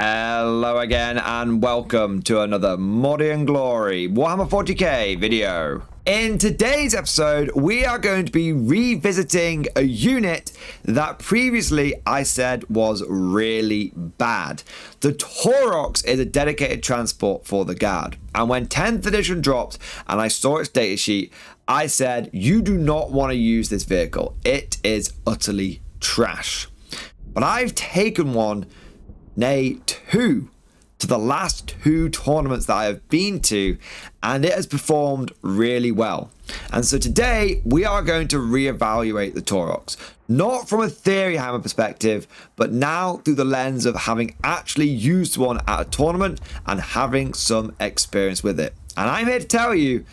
Hello again and welcome to another Mordian Glory Warhammer 40k video. In today's episode, we are going to be revisiting a unit that previously I said was really bad. The Taurox is a dedicated transport for the Guard, and when 10th edition dropped and I saw its datasheet, I said, you do not want to use this vehicle. It is utterly trash. But I've taken one, nay, two, to the last two tournaments that I have been to, and it has performed really well. And so today we are going to reevaluate the Taurox, not from a theory hammer perspective, but now through the lens of having actually used one at a tournament and having some experience with it. And I'm here to tell you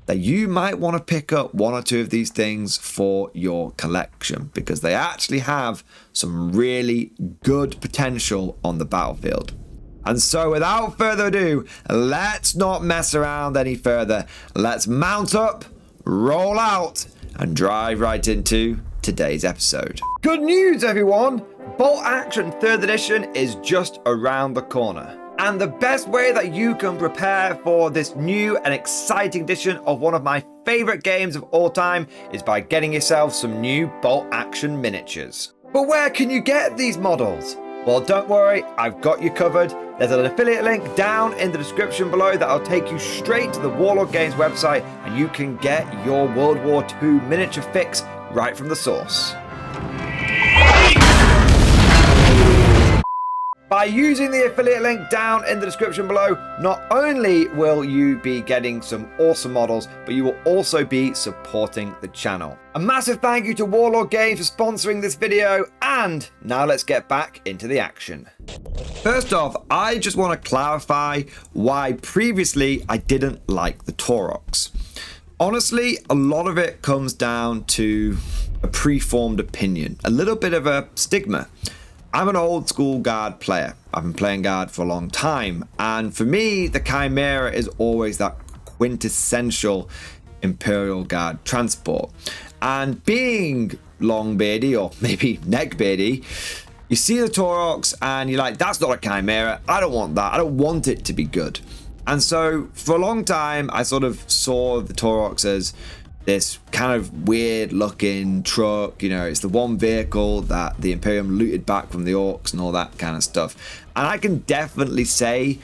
that you might want to pick up one or two of these things for your collection, because they actually have some really good potential on the battlefield. And so without further ado, let's not mess around any further. Let's mount up, roll out, and drive right into today's episode. Good news, everyone! Bolt Action 3rd edition is just around the corner. And the best way that you can prepare for this new and exciting edition of one of my favorite games of all time is by getting yourself some new Bolt Action miniatures. But where can you get these models? Well, don't worry, I've got you covered. There's an affiliate link down in the description below that'll take you straight to the Warlord Games website, and you can get your World War II miniature fix right from the source. By using the affiliate link down in the description below, not only will you be getting some awesome models, but you will also be supporting the channel. A massive thank you to Warlord Games for sponsoring this video, and now let's get back into the action. First off, I just want to clarify why previously I didn't like the Taurox. Honestly, a lot of it comes down to a preformed opinion, a little bit of a stigma. I'm an old school Guard player. I've been playing Guard for a long time, and for me, the Chimera is always that quintessential Imperial Guard transport. And being long beardy, or maybe neck beardy, you see the Taurox and you're like, that's not a Chimera. I don't want that. I don't want it to be good. And so for a long time, I sort of saw the Taurox as this kind of weird looking truck. You know, it's the one vehicle that the Imperium looted back from the Orcs and all that kind of stuff. And I can definitely say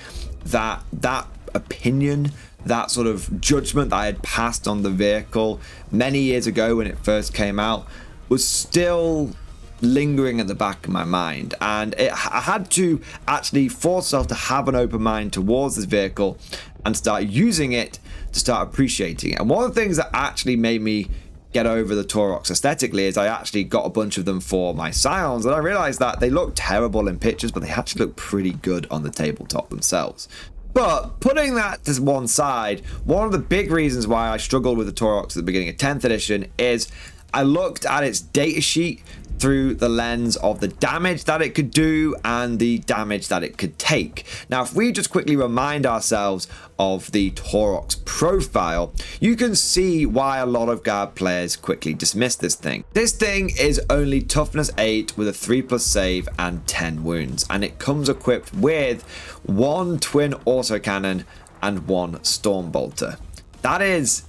that that opinion, that sort of judgment that I had passed on the vehicle many years ago when it first came out was still lingering at the back of my mind. And I had to actually force myself to have an open mind towards this vehicle and start using it to start appreciating it. And one of the things that actually made me get over the Taurox aesthetically is I actually got a bunch of them for my Scions, and I realized that they look terrible in pictures, but they actually look pretty good on the tabletop themselves. But putting that to one side, one of the big reasons why I struggled with the Taurox at the beginning of 10th edition is I looked at its datasheet through the lens of the damage that it could do and the damage that it could take. Now, if we just quickly remind ourselves of the Taurox profile, you can see why a lot of Guard players quickly dismiss this thing. This thing is only toughness 8 with a 3+ save and 10 wounds, and it comes equipped with 1 twin autocannon and 1 stormbolter. That is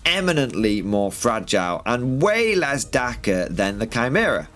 eminently more fragile and way less DACA than the Chimera.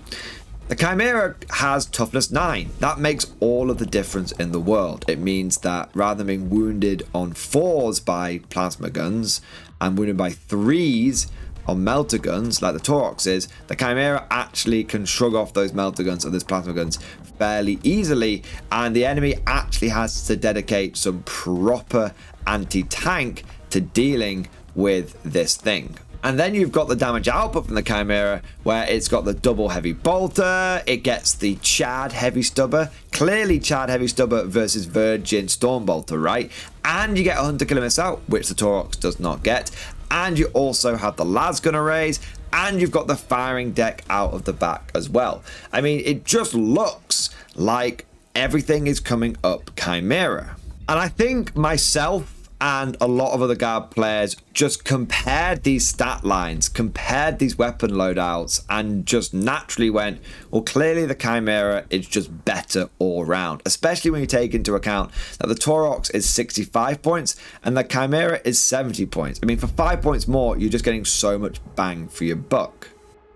The Chimera has toughness 9. That makes all of the difference in the world. It means that rather than being wounded on 4s by plasma guns and wounded by 3s on melter guns like the Taurox is, the Chimera actually can shrug off those melter guns and those plasma guns fairly easily, and the enemy actually has to dedicate some proper anti-tank to dealing with this thing. And then you've got the damage output from the Chimera, where it's got the double heavy bolter, it gets the Chad heavy stubber, clearly Chad heavy stubber versus Virgin Stormbolter, right? And you get a Hunter Killer Missile, which the Taurox does not get. And you also have the lasgun arrays, and you've got the firing deck out of the back as well. I mean, it just looks like everything is coming up Chimera. And I think myself and a lot of other guard players just compared these stat lines, compared these weapon loadouts, and just naturally went, well, clearly the Chimera is just better all around, especially when you take into account that the Taurox is 65 points and the Chimera is 70 points. I mean, for 5 points more, you're just getting so much bang for your buck.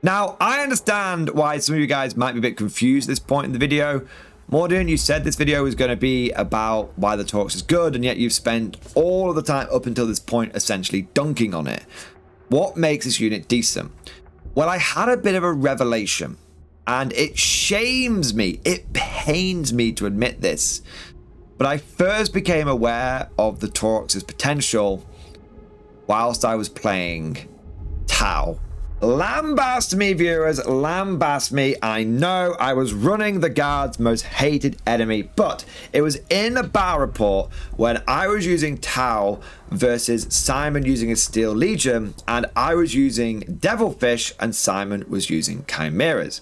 Now, I understand why some of you guys might be a bit confused at this point in the video. Mordian, you said this video was going to be about why the Taurox is good, and yet you've spent all of the time up until this point essentially dunking on it. What makes this unit decent? Well, I had a bit of a revelation, and it shames me, it pains me to admit this, but I first became aware of the Taurox's potential whilst I was playing Tau. Lambast me, viewers, lambast me. I know I was running the guard's most hated enemy, but it was in a battle report when I was using Tau versus Simon using his Steel Legion, and I was using Devilfish and Simon was using Chimeras.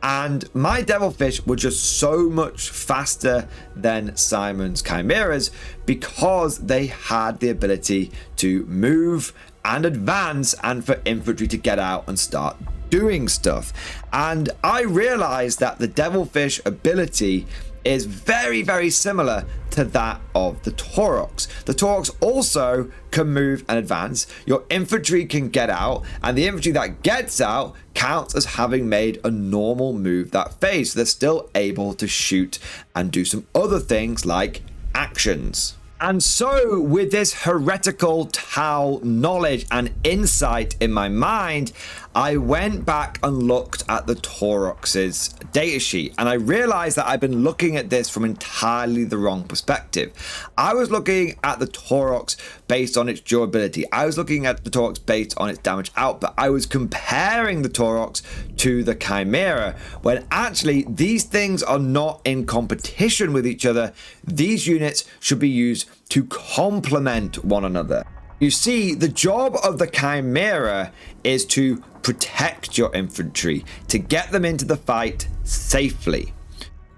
And my Devilfish were just so much faster than Simon's Chimeras because they had the ability to move and advance, and for infantry to get out and start doing stuff. And I realized that the Devilfish ability is very, very similar to that of the Taurox. The Taurox also can move and advance. Your infantry can get out, and the infantry that gets out counts as having made a normal move that phase. So they're still able to shoot and do some other things like actions. And so, with this heretical Tau knowledge and insight in my mind, I went back and looked at the Taurox's datasheet, and I realized that I've been looking at this from entirely the wrong perspective. I was looking at the Taurox based on its durability. I was looking at the Taurox based on its damage output. I was comparing the Taurox to the Chimera, when actually these things are not in competition with each other. These units should be used to complement one another. You see, the job of the Chimera is to protect your infantry, to get them into the fight safely.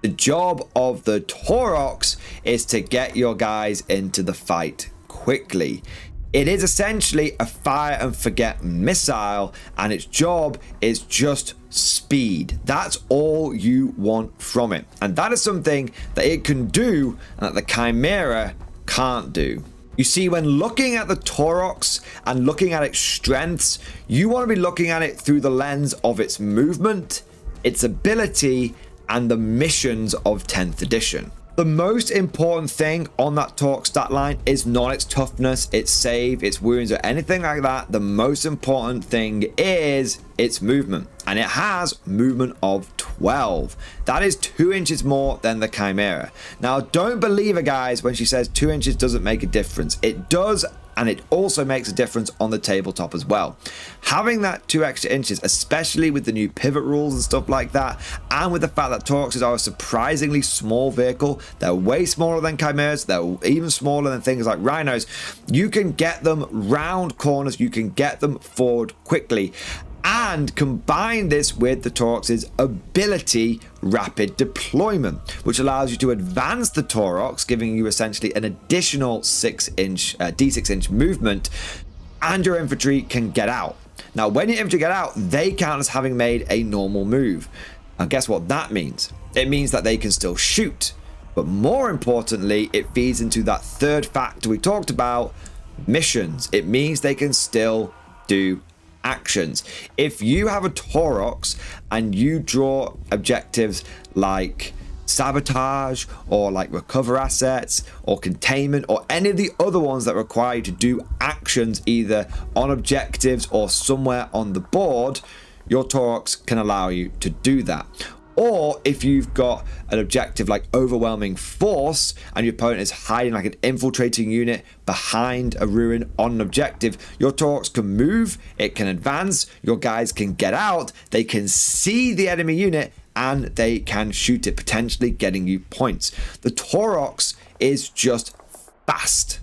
The job of the Taurox is to get your guys into the fight quickly. It is essentially a fire and forget missile, and its job is just speed. That's all you want from it. And that is something that it can do and that the Chimera can't do. You see, when looking at the Taurox and looking at its strengths, you want to be looking at it through the lens of its movement, its ability, and the missions of 10th edition. The most important thing on that Taurox stat line is not its toughness, its save, its wounds, or anything like that. The most important thing is its movement, and it has movement of 12. That is 2 inches more than the Chimera. Now, don't believe her, guys, when she says 2 inches doesn't make a difference. It does, and it also makes a difference on the tabletop as well. Having that 2 extra inches, especially with the new pivot rules and stuff like that, and with the fact that Tauroxes are a surprisingly small vehicle, they're way smaller than Chimeras, they're even smaller than things like Rhinos, you can get them round corners, you can get them forward quickly. And combine this with the Taurox's ability rapid deployment, which allows you to advance the Taurox, giving you essentially an additional D6 inch movement, and your infantry can get out. Now, when your infantry get out, they count as having made a normal move. And guess what that means? It means that they can still shoot. But more importantly, it feeds into that third factor we talked about, missions. It means they can still do actions. If you have a Taurox and you draw objectives like sabotage or like recover assets or containment or any of the other ones that require you to do actions either on objectives or somewhere on the board, your Taurox can allow you to do that. Or if you've got an objective like overwhelming force and your opponent is hiding like an infiltrating unit behind a ruin on an objective, your Taurox can move, it can advance, your guys can get out, they can see the enemy unit, and they can shoot it, potentially getting you points. The Taurox is just fast.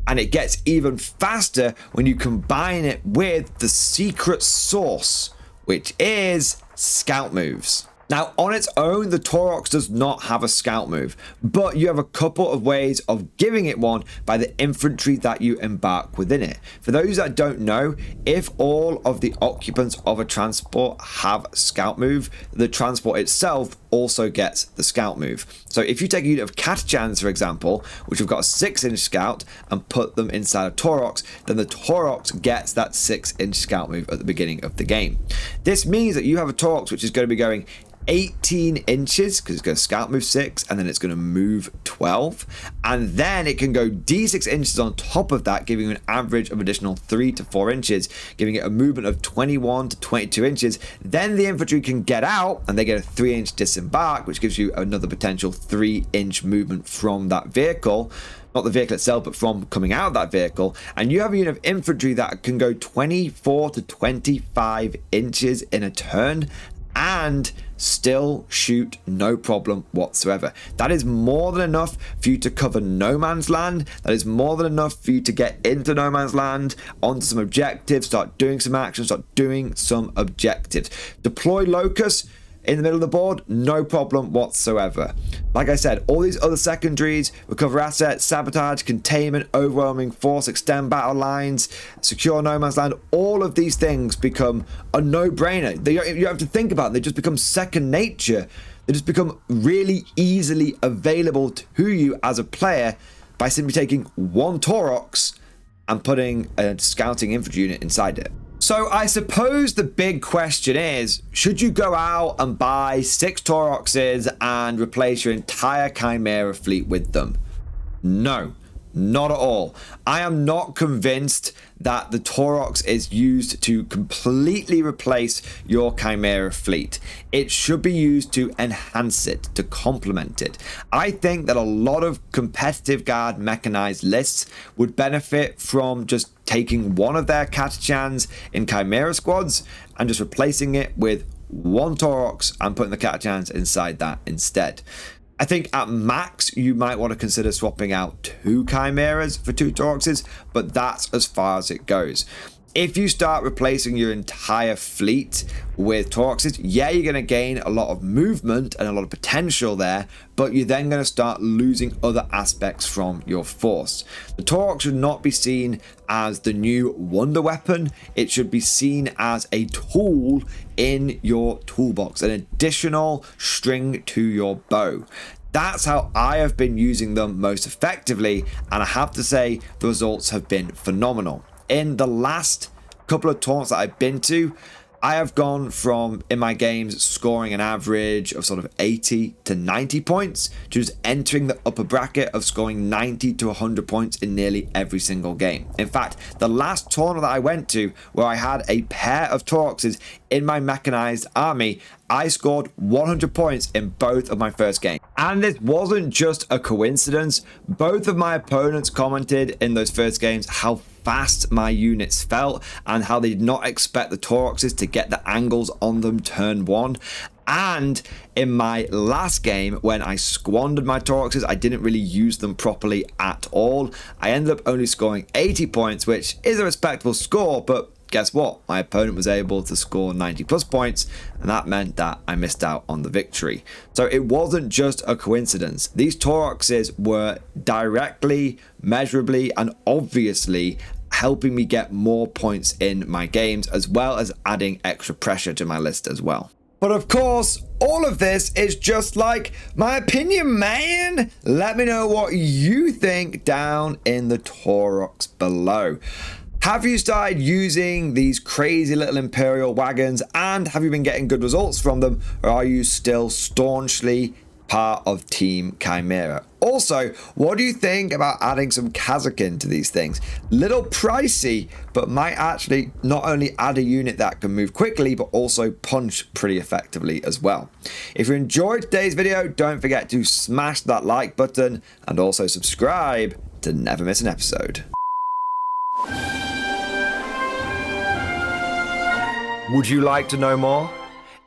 And it gets even faster when you combine it with the secret sauce, which is scout moves. Now, on its own, the Taurox does not have a scout move, but you have a couple of ways of giving it one by the infantry that you embark within it. For those that don't know, if all of the occupants of a transport have scout move, the transport itself also gets the scout move. So if you take a unit of ACHTUNGs, for example, which have got a 6-inch scout, and put them inside a Taurox, then the Taurox gets that 6-inch scout move at the beginning of the game. This means that you have a Taurox which is going to be going 18 inches because it's going to scout move 6 and then it's going to move 12, and then it can go d6 inches on top of that, giving you an average of additional 3 to 4 inches, giving it a movement of 21 to 22 inches. Then the infantry can get out and they get a 3-inch disembark, which gives you another potential 3-inch movement from that vehicle. Not the vehicle itself, but from coming out of that vehicle. And you have a unit of infantry that can go 24 to 25 inches in a turn and still shoot no problem whatsoever. That is more than enough for you to cover no man's land. That is more than enough for you to get into no man's land, onto some objectives, start doing some action, start doing some objectives. Deploy Locust in the middle of the board, no problem whatsoever. Like I said, all these other secondaries, recover assets, sabotage, containment, overwhelming force, extend battle lines, secure no man's land, all of these things become a no-brainer. You have to think about them. They just become second nature. They just become really easily available to you as a player by simply taking one Taurox and putting a scouting infantry unit inside it. So I suppose the big question is, should you go out and buy 6 Tauroxes and replace your entire Chimera fleet with them? No, not at all. I am not convinced that the Taurox is used to completely replace your Chimera fleet. It should be used to enhance it, to complement it. I think that a lot of competitive guard mechanized lists would benefit from just taking one of their ACHTUNGs in Chimera squads and just replacing it with one Taurox and putting the ACHTUNGs inside that instead. I think at max, you might want to consider swapping out 2 Chimeras for 2 Tauroxes, but that's as far as it goes. If you start replacing your entire fleet with Tauroxes, yeah, you're going to gain a lot of movement and a lot of potential there, but you're then going to start losing other aspects from your force. The Taurox should not be seen as the new wonder weapon. It should be seen as a tool in your toolbox, an additional string to your bow. That's how I have been using them most effectively, and I have to say the results have been phenomenal. In the last couple of tournaments that I've been to, I have gone from, in my games, scoring an average of sort of 80 to 90 points to just entering the upper bracket of scoring 90 to 100 points in nearly every single game. In fact, the last tournament that I went to, where I had a pair of Tauroxes in my mechanized army, I scored 100 points in both of my first games. And this wasn't just a coincidence. Both of my opponents commented in those first games how fast my units felt and how they did not expect the Tauroxes to get the angles on them turn 1. And in my last game, when I squandered my Tauroxes, I didn't really use them properly at all. I ended up only scoring 80 points, which is a respectable score, but guess what? My opponent was able to score 90 plus points, and that meant that I missed out on the victory. So it wasn't just a coincidence. These Tauroxes were directly, measurably, and obviously helping me get more points in my games, as well as adding extra pressure to my list as well. But of course, all of this is just like my opinion, man. Let me know what you think down in the Taurox below. Have you started using these crazy little Imperial wagons, and have you been getting good results from them, or are you still staunchly part of Team Chimera? Also, what do you think about adding some Kazakin to these things? Little pricey, but might actually not only add a unit that can move quickly, but also punch pretty effectively as well. If you enjoyed today's video, don't forget to smash that like button and also subscribe to never miss an episode. Would you like to know more?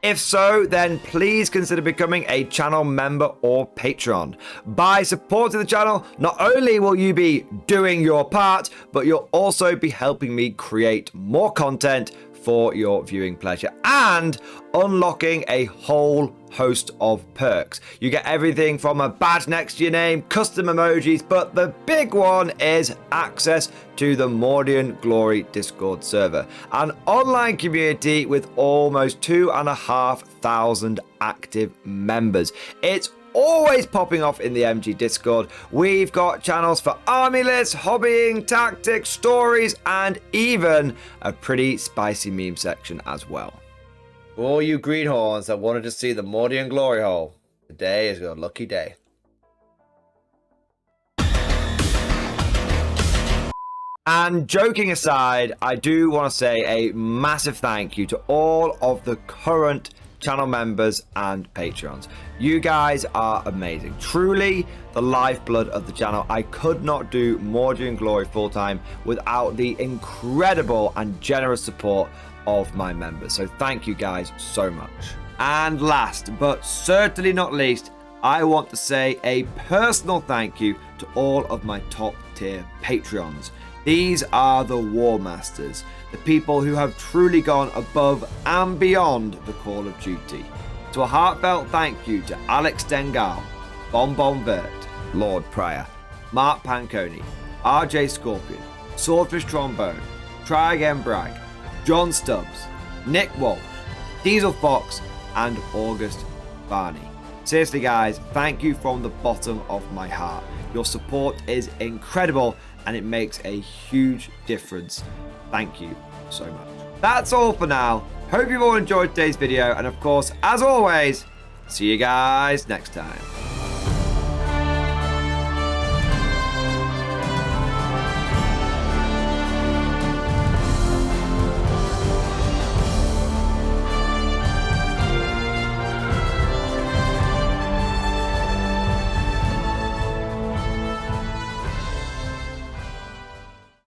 If so, then please consider becoming a channel member or patron. By supporting the channel, not only will you be doing your part, but you'll also be helping me create more content for your viewing pleasure, and unlocking a whole host of perks. You get everything from a badge next to your name, custom emojis, but the big one is access to the Mordian Glory Discord server, an online community with almost 2,500 active members. It's always popping off in the MG Discord. We've got channels for army lists, hobbying, tactics, stories, and even a pretty spicy meme section as well. For all you greenhorns that wanted to see the Mordian glory hole, today is your lucky day. And joking aside, I do want to say a massive thank you to all of the current channel members and Patreons. You guys are amazing. Truly the lifeblood of the channel. I could not do Mordian Glory full time without the incredible and generous support of my members. So thank you guys so much. And last but certainly not least, I want to say a personal thank you to all of my top tier Patreons. These are the War Masters, the people who have truly gone above and beyond the call of duty. So a heartfelt thank you to Alex Dengal, Bonbon Vert, Lord Pryor, Mark Panconi, RJ Scorpion, Swordfish Trombone, Try Again Bragg, John Stubbs, Nick Walsh, Diesel Fox, and August Barney. Seriously guys, thank you from the bottom of my heart. Your support is incredible and it makes a huge difference. Thank you so much. That's all for now. Hope you've all enjoyed today's video, and of course, as always, see you guys next time.